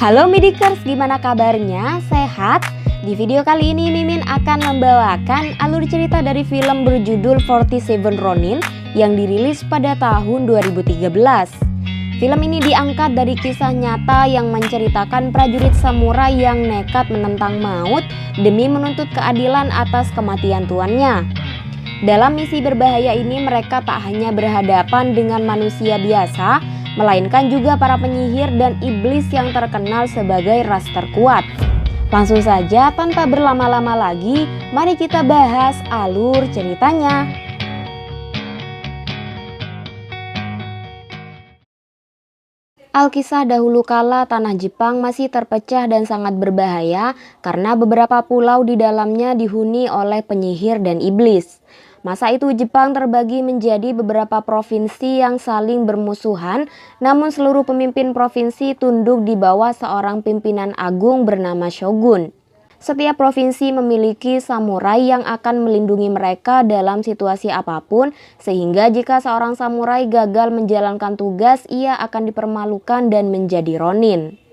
Halo Midikers, gimana kabarnya? Sehat? Di video kali ini Mimin akan membawakan alur cerita dari film berjudul 47 Ronin yang dirilis pada tahun 2013. Film ini diangkat dari kisah nyata yang menceritakan prajurit samurai yang nekat menentang maut demi menuntut keadilan atas kematian tuannya. Dalam misi berbahaya ini mereka tak hanya berhadapan dengan manusia biasa, melainkan juga para penyihir dan iblis yang terkenal sebagai ras terkuat. Langsung saja tanpa berlama-lama lagi, mari kita bahas alur ceritanya. Alkisah dahulu kala tanah Jepang masih terpecah dan sangat berbahaya karena beberapa pulau di dalamnya dihuni oleh penyihir dan iblis. Masa itu Jepang terbagi menjadi beberapa provinsi yang saling bermusuhan, namun seluruh pemimpin provinsi tunduk di bawah seorang pimpinan agung bernama shogun. Setiap provinsi memiliki samurai yang akan melindungi mereka dalam situasi apapun, sehingga jika seorang samurai gagal menjalankan tugas, ia akan dipermalukan dan menjadi ronin.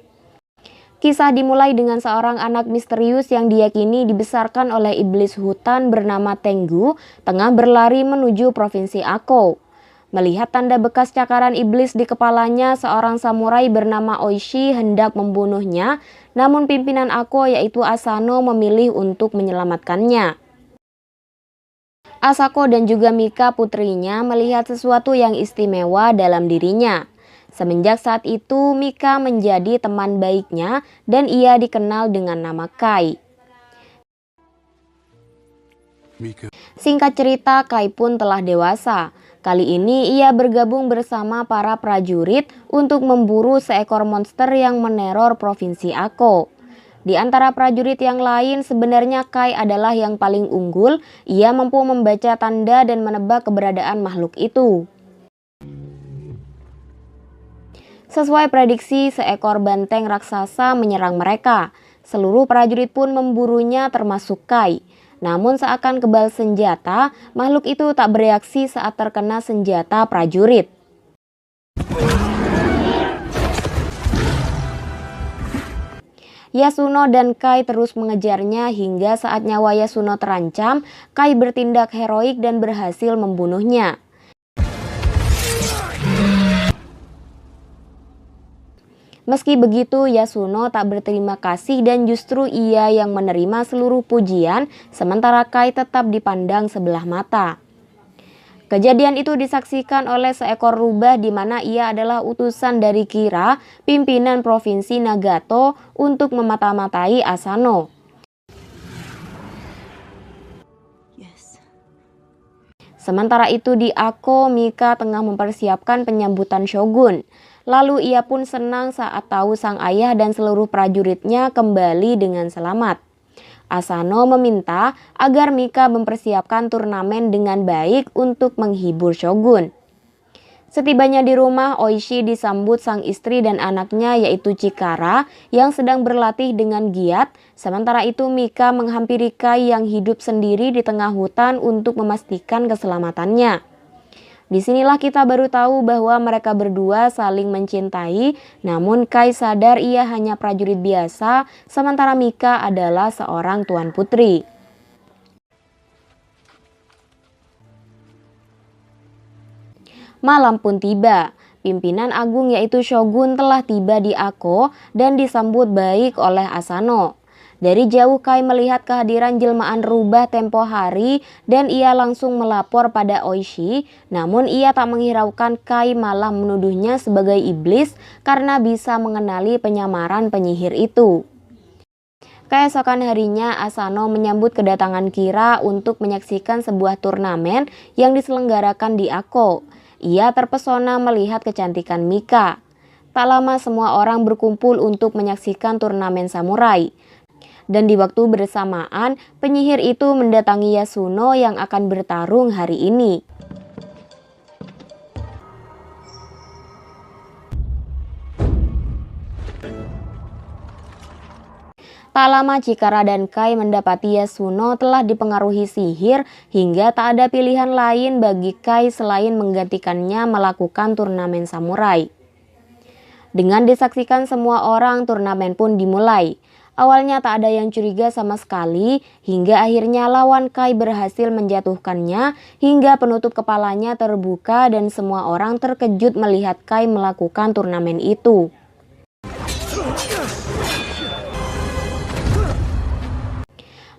Kisah dimulai dengan seorang anak misterius yang diyakini dibesarkan oleh iblis hutan bernama Tengu, tengah berlari menuju provinsi Ako. Melihat tanda bekas cakaran iblis di kepalanya, seorang samurai bernama Oishi hendak membunuhnya, namun pimpinan Ako yaitu Asano memilih untuk menyelamatkannya. Asako dan juga Mika putrinya melihat sesuatu yang istimewa dalam dirinya. Semenjak saat itu, Mika menjadi teman baiknya dan ia dikenal dengan nama Kai. Singkat cerita, Kai pun telah dewasa. Kali ini ia bergabung bersama para prajurit untuk memburu seekor monster yang meneror provinsi Ako. Di antara prajurit yang lain, sebenarnya Kai adalah yang paling unggul. Ia mampu membaca tanda dan menebak keberadaan makhluk itu. Sesuai prediksi, seekor banteng raksasa menyerang mereka. Seluruh prajurit pun memburunya termasuk Kai. Namun seakan kebal senjata, makhluk itu tak bereaksi saat terkena senjata prajurit. Yasuno dan Kai terus mengejarnya hingga saat nyawa Yasuno terancam, Kai bertindak heroik dan berhasil membunuhnya. Meski begitu, Yasuno tak berterima kasih dan justru ia yang menerima seluruh pujian, sementara Kai tetap dipandang sebelah mata. Kejadian itu disaksikan oleh seekor rubah di mana ia adalah utusan dari Kira, pimpinan provinsi Nagato, untuk memata-matai Asano. Sementara itu di Ako, Mika tengah mempersiapkan penyambutan shogun. Lalu ia pun senang saat tahu sang ayah dan seluruh prajuritnya kembali dengan selamat. Asano meminta agar Mika mempersiapkan turnamen dengan baik untuk menghibur shogun. Setibanya di rumah, Oishi disambut sang istri dan anaknya yaitu Chikara yang sedang berlatih dengan giat. Sementara itu Mika menghampiri Kai yang hidup sendiri di tengah hutan untuk memastikan keselamatannya. Disinilah kita baru tahu bahwa mereka berdua saling mencintai, namun Kai sadar ia hanya prajurit biasa, sementara Mika adalah seorang tuan putri. Malam pun tiba. Pimpinan agung yaitu shogun telah tiba di Ako dan disambut baik oleh Asano. Dari jauh Kai melihat kehadiran jelmaan rubah tempo hari dan ia langsung melapor pada Oishi, namun ia tak menghiraukan Kai malah menuduhnya sebagai iblis karena bisa mengenali penyamaran penyihir itu. Keesokan harinya Asano menyambut kedatangan Kira untuk menyaksikan sebuah turnamen yang diselenggarakan di Ako. Ia terpesona melihat kecantikan Mika. Tak lama semua orang berkumpul untuk menyaksikan turnamen samurai. Dan di waktu bersamaan, penyihir itu mendatangi Yasuno yang akan bertarung hari ini. Tak lama Chikara dan Kai mendapati Yasuno telah dipengaruhi sihir hingga tak ada pilihan lain bagi Kai selain menggantikannya melakukan turnamen samurai. Dengan disaksikan semua orang, turnamen pun dimulai. Awalnya tak ada yang curiga sama sekali, hingga akhirnya lawan Kai berhasil menjatuhkannya hingga penutup kepalanya terbuka dan semua orang terkejut melihat Kai melakukan turnamen itu.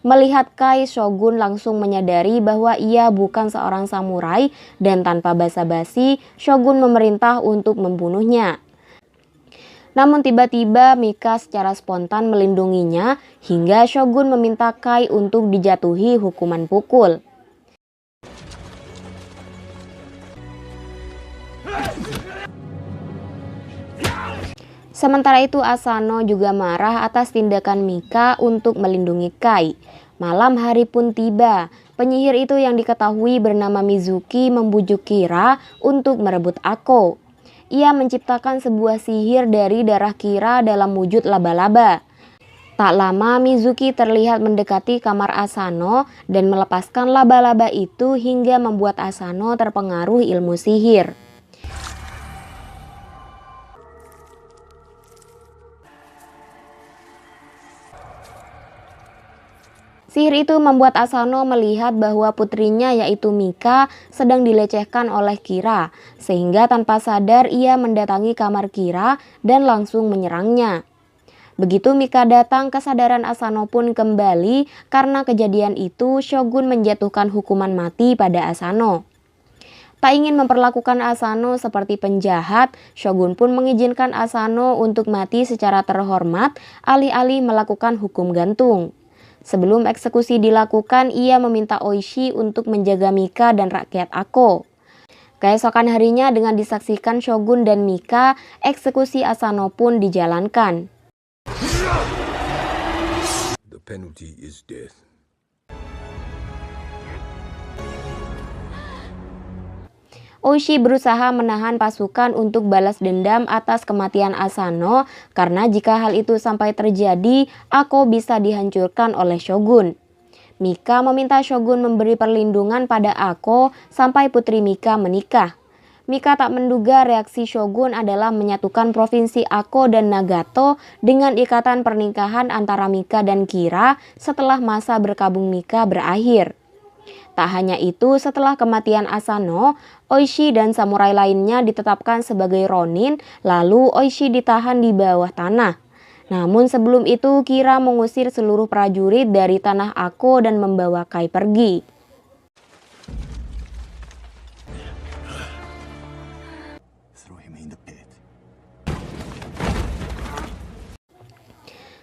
Melihat Kai, Shogun langsung menyadari bahwa ia bukan seorang samurai dan tanpa basa-basi, Shogun memerintah untuk membunuhnya. Namun tiba-tiba Mika secara spontan melindunginya hingga Shogun meminta Kai untuk dijatuhi hukuman pukul. Sementara itu Asano juga marah atas tindakan Mika untuk melindungi Kai. Malam hari pun tiba. Penyihir itu yang diketahui bernama Mizuki membujuk Kira untuk merebut Ako. Ia menciptakan sebuah sihir dari darah Kira dalam wujud laba-laba. Tak lama Mizuki terlihat mendekati kamar Asano dan melepaskan laba-laba itu hingga membuat Asano terpengaruh ilmu sihir. Sihir itu membuat Asano melihat bahwa putrinya yaitu Mika sedang dilecehkan oleh Kira, sehingga tanpa sadar ia mendatangi kamar Kira dan langsung menyerangnya. Begitu Mika datang, kesadaran Asano pun kembali karena kejadian itu Shogun menjatuhkan hukuman mati pada Asano. Tak ingin memperlakukan Asano seperti penjahat, Shogun pun mengizinkan Asano untuk mati secara terhormat alih-alih melakukan hukum gantung. Sebelum eksekusi dilakukan, ia meminta Oishi untuk menjaga Mika dan rakyat Ako. Keesokan harinya dengan disaksikan Shogun dan Mika, eksekusi Asano pun dijalankan. The penalty is death. Oishi berusaha menahan pasukan untuk balas dendam atas kematian Asano karena jika hal itu sampai terjadi, Ako bisa dihancurkan oleh Shogun. Mika meminta Shogun memberi perlindungan pada Ako sampai putri Mika menikah. Mika tak menduga reaksi Shogun adalah menyatukan provinsi Ako dan Nagato dengan ikatan pernikahan antara Mika dan Kira setelah masa berkabung Mika berakhir. Tak hanya itu, setelah kematian Asano, Oishi dan samurai lainnya ditetapkan sebagai ronin, lalu Oishi ditahan di bawah tanah. Namun sebelum itu, Kira mengusir seluruh prajurit dari tanah Ako dan membawa Kai pergi.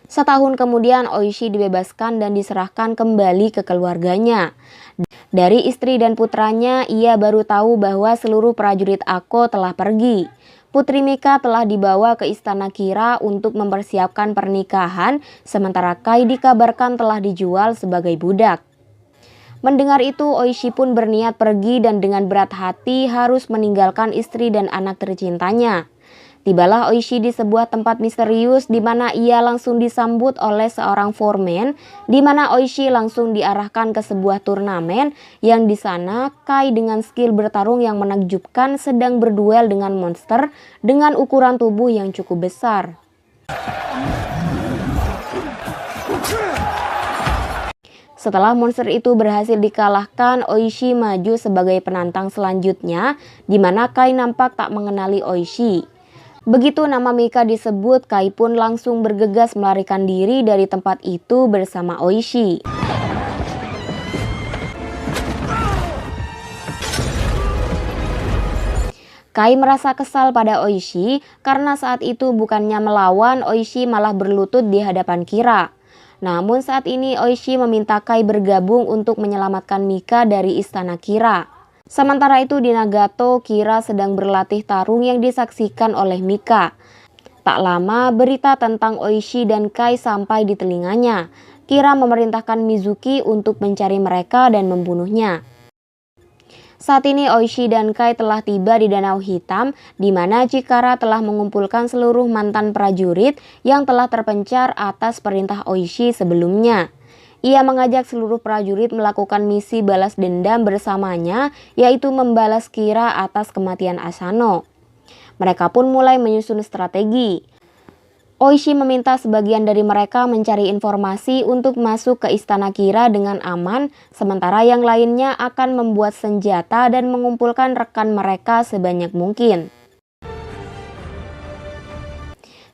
Setahun kemudian Oishi dibebaskan dan diserahkan kembali ke keluarganya. Dari istri dan putranya, ia baru tahu bahwa seluruh prajurit Ako telah pergi. Putri Mika telah dibawa ke istana Kira untuk mempersiapkan pernikahan, sementara Kai dikabarkan telah dijual sebagai budak. Mendengar itu, Oishi pun berniat pergi dan dengan berat hati harus meninggalkan istri dan anak tercintanya. Tibalah Oishi di sebuah tempat misterius di mana ia langsung disambut oleh seorang foreman, di mana Oishi langsung diarahkan ke sebuah turnamen yang di sana Kai dengan skill bertarung yang menakjubkan sedang berduel dengan monster dengan ukuran tubuh yang cukup besar. Setelah monster itu berhasil dikalahkan, Oishi maju sebagai penantang selanjutnya, di mana Kai nampak tak mengenali Oishi. Begitu nama Mika disebut, Kai pun langsung bergegas melarikan diri dari tempat itu bersama Oishi. Kai merasa kesal pada Oishi karena saat itu bukannya melawan, Oishi malah berlutut di hadapan Kira. Namun saat ini Oishi meminta Kai bergabung untuk menyelamatkan Mika dari istana Kira. Sementara itu di Nagato, Kira sedang berlatih tarung yang disaksikan oleh Mika. Tak lama berita tentang Oishi dan Kai sampai di telinganya. Kira memerintahkan Mizuki untuk mencari mereka dan membunuhnya. Saat ini Oishi dan Kai telah tiba di Danau Hitam, di mana Chikara telah mengumpulkan seluruh mantan prajurit yang telah terpencar atas perintah Oishi sebelumnya. Ia mengajak seluruh prajurit melakukan misi balas dendam bersamanya, yaitu membalas Kira atas kematian Asano. Mereka pun mulai menyusun strategi. Oishi meminta sebagian dari mereka mencari informasi untuk masuk ke istana Kira dengan aman, sementara yang lainnya akan membuat senjata dan mengumpulkan rekan mereka sebanyak mungkin.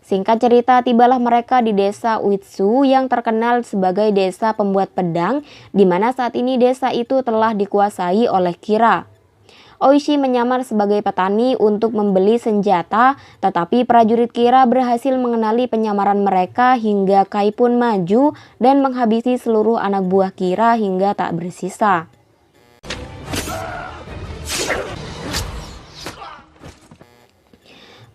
Singkat cerita, tibalah mereka di desa Uitsu yang terkenal sebagai desa pembuat pedang, di mana saat ini desa itu telah dikuasai oleh Kira. Oishi menyamar sebagai petani untuk membeli senjata, tetapi prajurit Kira berhasil mengenali penyamaran mereka hingga Kai pun maju dan menghabisi seluruh anak buah Kira hingga tak bersisa.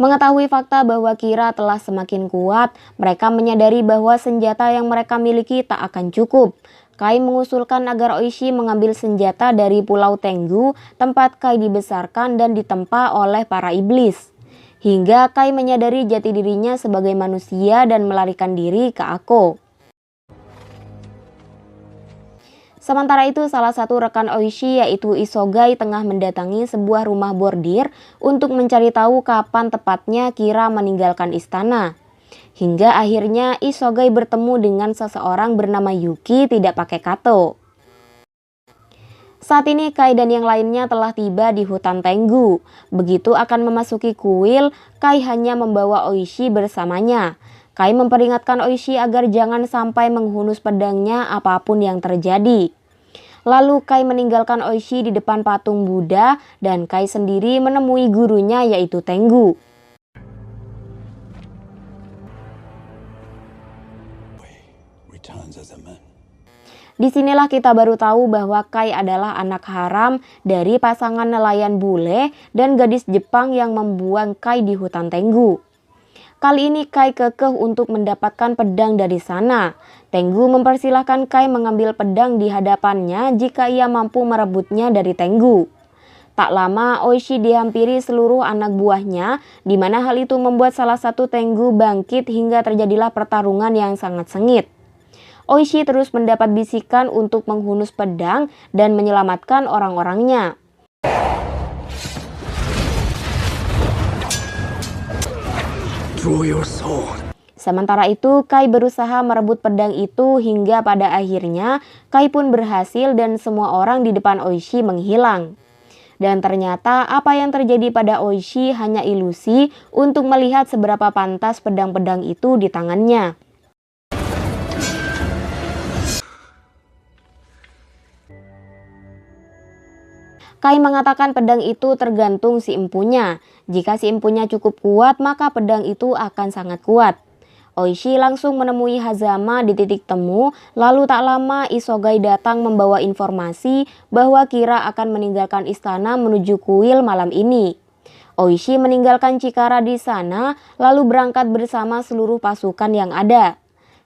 Mengetahui fakta bahwa Kira telah semakin kuat, mereka menyadari bahwa senjata yang mereka miliki tak akan cukup. Kai mengusulkan agar Oishi mengambil senjata dari Pulau Tenggu, tempat Kai dibesarkan dan ditempa oleh para iblis. Hingga Kai menyadari jati dirinya sebagai manusia dan melarikan diri ke Ako. Sementara itu, salah satu rekan Oishi yaitu Isogai tengah mendatangi sebuah rumah bordir untuk mencari tahu kapan tepatnya Kira meninggalkan istana. Hingga akhirnya Isogai bertemu dengan seseorang bernama Yuki tidak pakai kato. Saat ini Kai dan yang lainnya telah tiba di hutan Tenggu. Begitu akan memasuki kuil, Kai hanya membawa Oishi bersamanya. Kai memperingatkan Oishi agar jangan sampai menghunus pedangnya apapun yang terjadi. Lalu Kai meninggalkan Oishi di depan patung Buddha dan Kai sendiri menemui gurunya yaitu Tenggu. Disinilah kita baru tahu bahwa Kai adalah anak haram dari pasangan nelayan bule dan gadis Jepang yang membuang Kai di hutan Tenggu. Kali ini Kai kekeh untuk mendapatkan pedang dari sana. Tenggu mempersilahkan Kai mengambil pedang di hadapannya jika ia mampu merebutnya dari Tenggu. Tak lama Oishi dihampiri seluruh anak buahnya, di mana hal itu membuat salah satu Tenggu bangkit hingga terjadilah pertarungan yang sangat sengit. Oishi terus mendapat bisikan untuk menghunus pedang dan menyelamatkan orang-orangnya. Draw your sword. Sementara itu, Kai berusaha merebut pedang itu hingga pada akhirnya Kai pun berhasil dan semua orang di depan Oishi menghilang. Dan ternyata apa yang terjadi pada Oishi hanya ilusi untuk melihat seberapa pantas pedang-pedang itu di tangannya. Kai mengatakan pedang itu tergantung si empunya. Jika si empunya cukup kuat, maka pedang itu akan sangat kuat. Oishi langsung menemui Hazama di titik temu, lalu tak lama Isogai datang membawa informasi bahwa Kira akan meninggalkan istana menuju kuil malam ini. Oishi meninggalkan Chikara di sana, lalu berangkat bersama seluruh pasukan yang ada.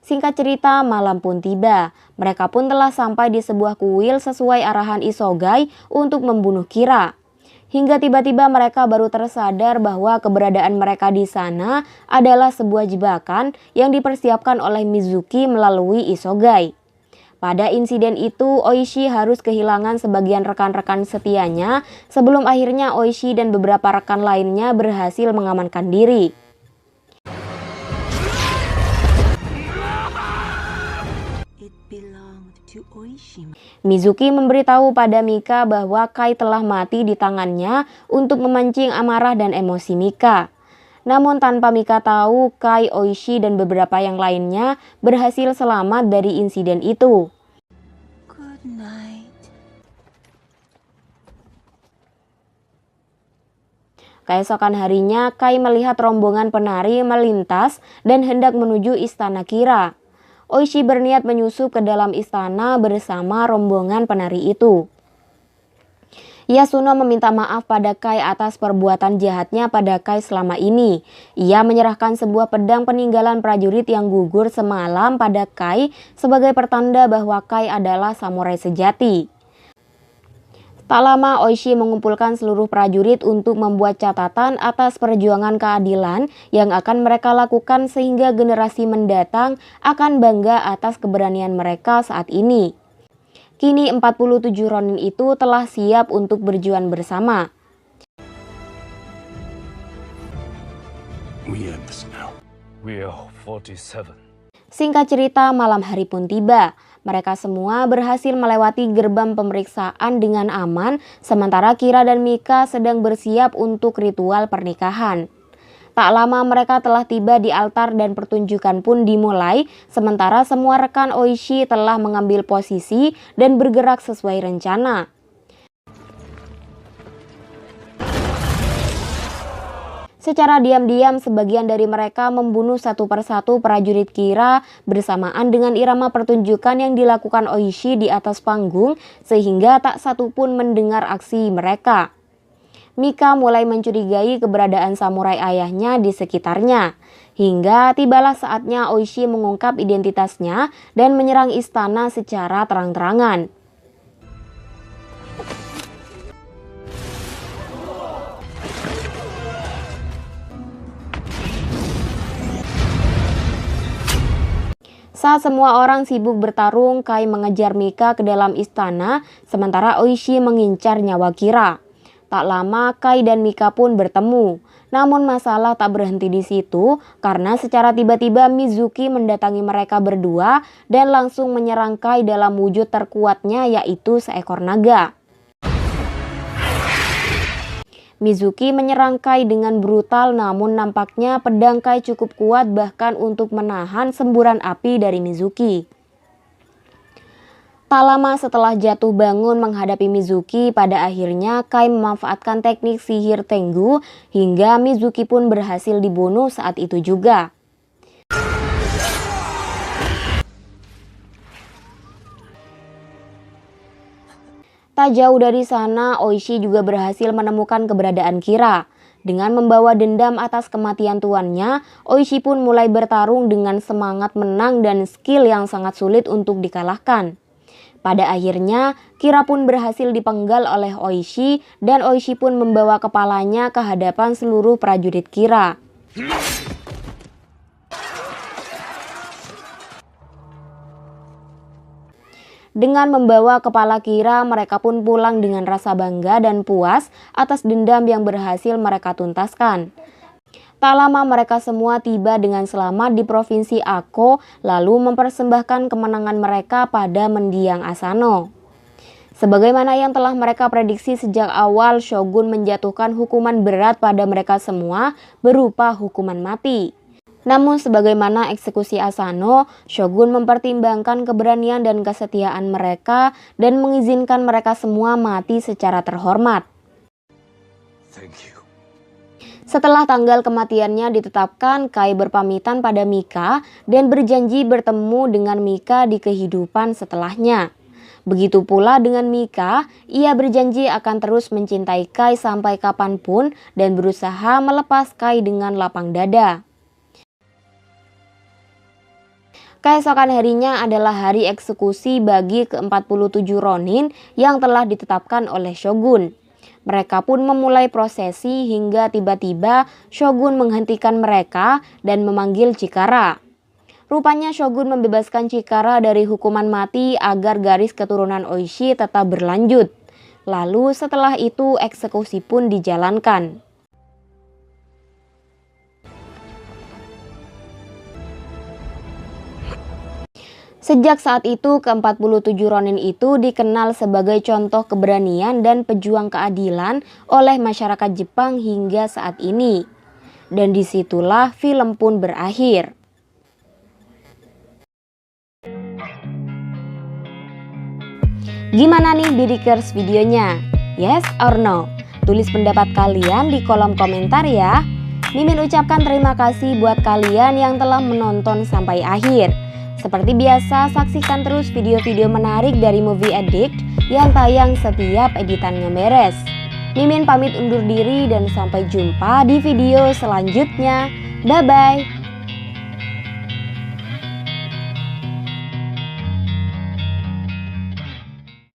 Singkat cerita, malam pun tiba. Mereka pun telah sampai di sebuah kuil sesuai arahan Isogai untuk membunuh Kira. Hingga tiba-tiba mereka baru tersadar bahwa keberadaan mereka di sana adalah sebuah jebakan yang dipersiapkan oleh Mizuki melalui Isogai. Pada insiden itu, Oishi harus kehilangan sebagian rekan-rekan setianya sebelum akhirnya Oishi dan beberapa rekan lainnya berhasil mengamankan diri. Mizuki memberitahu pada Mika bahwa Kai telah mati di tangannya untuk memancing amarah dan emosi Mika. Namun tanpa Mika tahu, Kai, Oishi, dan beberapa yang lainnya berhasil selamat dari insiden itu. Good night. Keesokan harinya, Kai melihat rombongan penari melintas dan hendak menuju istana Kira. Oishi berniat menyusup ke dalam istana bersama rombongan penari itu. Yasuno meminta maaf pada Kai atas perbuatan jahatnya pada Kai selama ini. Ia menyerahkan sebuah pedang peninggalan prajurit yang gugur semalam pada Kai sebagai pertanda bahwa Kai adalah samurai sejati. Tak lama Oishi mengumpulkan seluruh prajurit untuk membuat catatan atas perjuangan keadilan yang akan mereka lakukan sehingga generasi mendatang akan bangga atas keberanian mereka saat ini. Kini 47 Ronin itu telah siap untuk berjuang bersama. We're 47. Singkat cerita, malam hari pun tiba. Mereka semua berhasil melewati gerbang pemeriksaan dengan aman, sementara Kira dan Mika sedang bersiap untuk ritual pernikahan. Tak lama mereka telah tiba di altar dan pertunjukan pun dimulai, sementara semua rekan Oishi telah mengambil posisi dan bergerak sesuai rencana. Secara diam-diam, sebagian dari mereka membunuh satu persatu prajurit Kira bersamaan dengan irama pertunjukan yang dilakukan Oishi di atas panggung, sehingga tak satu pun mendengar aksi mereka. Mika mulai mencurigai keberadaan samurai ayahnya di sekitarnya, hingga tibalah saatnya Oishi mengungkap identitasnya dan menyerang istana secara terang-terangan. Saat semua orang sibuk bertarung, Kai mengejar Mika ke dalam istana, sementara Oishi mengincar nyawa Kira. Tak lama, Kai dan Mika pun bertemu. Namun masalah tak berhenti di situ, karena secara tiba-tiba Mizuki mendatangi mereka berdua dan langsung menyerang Kai dalam wujud terkuatnya, yaitu seekor naga. Mizuki menyerang Kai dengan brutal, namun nampaknya pedang Kai cukup kuat bahkan untuk menahan semburan api dari Mizuki. Tak lama setelah jatuh bangun menghadapi Mizuki, pada akhirnya Kai memanfaatkan teknik sihir Tengu hingga Mizuki pun berhasil dibunuh saat itu juga. Tak jauh dari sana, Oishi juga berhasil menemukan keberadaan Kira. Dengan membawa dendam atas kematian tuannya, Oishi pun mulai bertarung dengan semangat menang dan skill yang sangat sulit untuk dikalahkan. Pada akhirnya, Kira pun berhasil dipenggal oleh Oishi dan Oishi pun membawa kepalanya ke hadapan seluruh prajurit Kira. Dengan membawa kepala Kira, mereka pun pulang dengan rasa bangga dan puas atas dendam yang berhasil mereka tuntaskan. Tak lama mereka semua tiba dengan selamat di Provinsi Ako, lalu mempersembahkan kemenangan mereka pada mendiang Asano. Sebagaimana yang telah mereka prediksi sejak awal, Shogun menjatuhkan hukuman berat pada mereka semua berupa hukuman mati. Namun sebagaimana eksekusi Asano, Shogun mempertimbangkan keberanian dan kesetiaan mereka dan mengizinkan mereka semua mati secara terhormat. Thank you. Setelah tanggal kematiannya ditetapkan, Kai berpamitan pada Mika dan berjanji bertemu dengan Mika di kehidupan setelahnya. Begitu pula dengan Mika, ia berjanji akan terus mencintai Kai sampai kapanpun dan berusaha melepas Kai dengan lapang dada. Keesokan harinya adalah hari eksekusi bagi ke-47 Ronin yang telah ditetapkan oleh Shogun. Mereka pun memulai prosesi hingga tiba-tiba Shogun menghentikan mereka dan memanggil Chikara. Rupanya Shogun membebaskan Chikara dari hukuman mati agar garis keturunan Oishi tetap berlanjut. Lalu setelah itu eksekusi pun dijalankan. Sejak saat itu, ke-47 Ronin itu dikenal sebagai contoh keberanian dan pejuang keadilan oleh masyarakat Jepang hingga saat ini. Dan disitulah film pun berakhir. Gimana nih Bidikers videonya? Yes or no? Tulis pendapat kalian di kolom komentar ya. Mimin ucapkan terima kasih buat kalian yang telah menonton sampai akhir. Seperti biasa, saksikan terus video-video menarik dari Movie Addict yang tayang setiap editannya beres. Mimin pamit undur diri dan sampai jumpa di video selanjutnya. Bye-bye.